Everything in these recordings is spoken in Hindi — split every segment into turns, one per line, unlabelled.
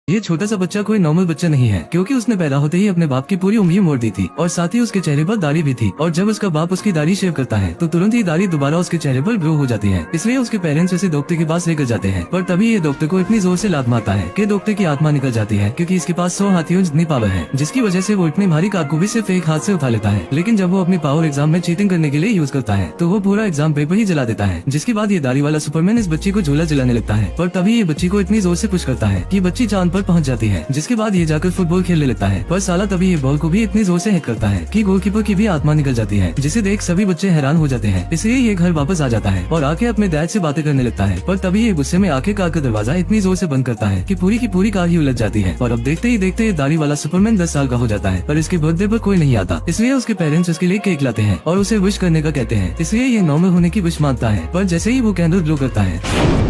ये छोटा सा बच्चा कोई नॉर्मल बच्चा नहीं है, क्योंकि उसने पैदा होते ही अपने बाप की पूरी उंगली मोड़ दी थी और साथ ही उसके चेहरे पर दाढ़ी भी थी। और जब उसका बाप उसकी दाढ़ी शेव करता है तो तुरंत ही दाढ़ी दोबारा उसके चेहरे पर ग्रो हो जाती है। इसलिए उसके पेरेंट्स उसे डॉक्टर के पास लेकर जाते हैं, पर तभी ये डॉक्टर को इतनी जोर से लात मारता है कि डॉक्टर की आत्मा निकल जाती है, क्योंकि इसके पास 100 हाथियों जितनी पावर है, जिसकी वजह से वो इतनी भारी कार को भी सिर्फ एक हाथ से उठा लेता है। लेकिन जब वो अपनी पावर एग्जाम में चीटिंग करने के लिए यूज करता है तो वो पूरा एग्जाम पेपर ही जला देता है। जिसके बाद ये दाढ़ी वाला सुपरमैन इस बच्ची को झूला जलाने लगता है, पर तभी ये बच्ची को इतनी जोर से पुश करता है कि बच्ची चांद पर पहुंच जाती है। जिसके बाद ये जाकर फुटबॉल खेलने लगता है, पर साला तभी ये बॉल को भी इतनी जोर से हिट करता है कि गोलकीपर की भी आत्मा निकल जाती है, जिसे देख सभी बच्चे हैरान हो जाते हैं। इसलिए ये घर वापस आ जाता है और आके अपने डैड से बातें करने लगता है, पर तभी ये गुस्से में आके कार का दरवाजा इतनी जोर से बंद करता है कि पूरी की पूरी कार ही उलझ जाती है। और अब देखते ही देखते ये दाढ़ी वाला सुपरमैन 10 साल का हो जाता है, पर इसके बर्थडे पर कोई नहीं आता। इसलिए उसके पेरेंट्स उसके लिए केक लाते हैं और उसे विश करने का कहते हैं। इसलिए ये नॉर्मल होने की विश मांगता है, पर जैसे ही वो कैंडल ग्लो करता है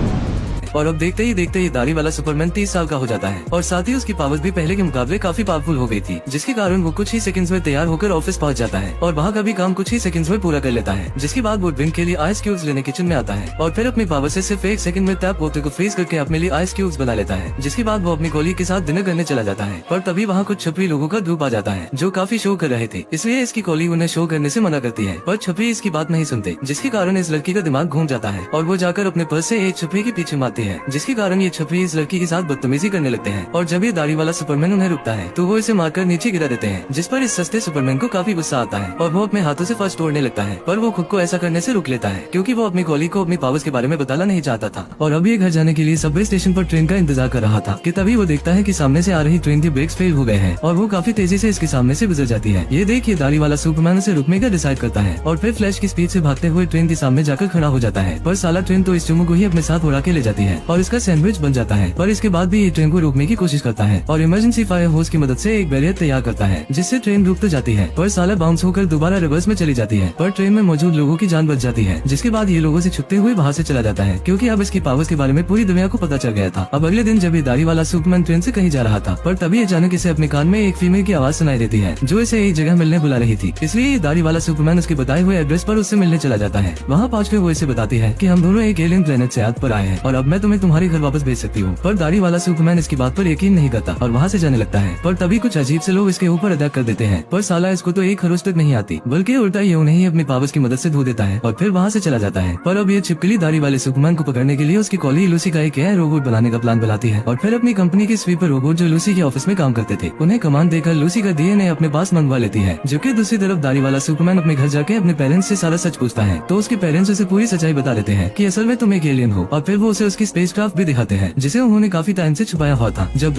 और अब देखते ही ये दाढ़ी वाला सुपरमैन 30 साल का हो जाता है और साथ ही उसकी पावर्स भी पहले के मुकाबले काफी पावरफुल हो गई थी, जिसके कारण वो कुछ ही सेकंड्स में तैयार होकर ऑफिस पहुंच जाता है और वहाँ का भी काम कुछ ही सेकंड्स में पूरा कर लेता है। जिसके बाद वो ड्रिंक के लिए आइस क्यूब्स लेने किचन में आता है और फिर अपनी पावर से सिर्फ 1 सेकंड में टैप वाटर को फ्रीज करके अपने लिए आइस क्यूब्स बना लेता है। जिसके बाद वो अपनी कोली के साथ डिनर करने चला जाता है, पर तभी वहाँ कुछ छपरी लोगों का ग्रुप आ जाता है जो काफी शो कर रहे थे। इसलिए इसकी कोली उन्हें शो करने से मना करती है, पर छपरी इसकी बात नहीं सुनते, जिसके कारण इस लड़की का दिमाग घूम जाता है और वो जाकर अपने पर्स से एक छपरी के पीछे मारती है, जिसके कारण ये छपरी इस लड़की के साथ बदतमीजी करने लगते हैं। और जब ये दाढ़ी वाला सुपरमैन उन्हें रुकता है तो वो इसे मारकर नीचे गिरा देते हैं, जिस पर इस सस्ते सुपरमैन को काफी गुस्सा आता है और वो अपने हाथों से फर्स्ट तोड़ने लगता है, पर वो खुद को ऐसा करने से रुक लेता है, क्योंकि वो अपनी कॉली को अपनी पावर्स के बारे में बताना नहीं चाहता था। और अब ये घर जाने के लिए सबवे स्टेशन पर ट्रेन का इंतजार कर रहा था कि तभी वो देखता है कि सामने से आ रही ट्रेन के ब्रेक्स फेल हो गए हैं और वो काफी तेजी से इसके सामने से गुजर जाती है। ये देख ये दाढ़ी वाला सुपरमैन उसे रुकने का डिसाइड करता है और फिर फ्लैश की स्पीड से भागते हुए ट्रेन के सामने जाकर खड़ा हो जाता है, पर साला ट्रेन तो इस चुम्मू को ही अपने साथ उड़ा के ले जाती है और इसका सैंडविच बन जाता है। पर इसके बाद भी ये ट्रेन को रोकने की कोशिश करता है और इमरजेंसी फायर होस की मदद से एक बैरियर तैयार करता है, जिससे ट्रेन रुक तो जाती है, पर साला बाउंस होकर दोबारा रिवर्स में चली जाती है। पर ट्रेन में मौजूद लोगों की जान बच जाती है। जिसके बाद ये लोगों से छुपते हुए वहाँ से चला जाता है, क्योंकि अब इसकी पावर्स के बारे में पूरी दुनिया को पता चल गया था। अब अगले दिन जब ये दाढ़ी वाला सुपरमैन ट्रेन से कहीं जा रहा था, पर तभी अचानक इसे अपने कान में एक फीमेल की आवाज सुनाई देती है जो इसे एक जगह मिलने बुला रही थी। इसलिए ये दाढ़ी वाला सुपरमैन उसके बताए हुए एड्रेस पर उससे मिलने चला जाता है। वहाँ पहुंचकर वो इसे बताती है कि हम दोनों एक एलियन प्लेनेट से याद पर आए हैं और अब मैं तुम्हें तुम्हारे घर वापस भेज सकती हूँ। पर दाढ़ी वाला सुपरमैन इसकी बात पर यकीन नहीं करता और वहाँ से जाने लगता है। पर तभी कुछ अजीब से लोग इसके ऊपर अटैक कर देते हैं, पर साला इसको तो एक खरोच तक नहीं आती, बल्कि उल्टा ये उन्हें ही अपनी पावर्स की मदद से धो देता है और फिर वहाँ से चला जाता है। पर अब ये छिपकली दाढ़ी वाले सुपरमैन को पकड़ने के लिए उसकी कॉली लूसी का एक एयर रोबोट बनाने का प्लान बनाती है और फिर अपनी कंपनी के स्वीपर रोबोट जो लूसी के ऑफिस में काम करते थे उन्हें कमांड देकर लूसी का डीएनए अपने पास मंगवा लेती है। जो कि दूसरी तरफ दाढ़ी वाला सुपरमैन अपने घर जाके अपने पेरेंट्स से सारा सच पूछता है, तो उसके पेरेंट्स उसे पूरी सच्चाई बता देते हैं कि असल में तुम एक एलियन हो और फिर वो उसे उसकी स्पेसक्राफ्ट भी दिखाते हैं जिसे उन्होंने काफी टाइम से छुपाया हुआ था। जब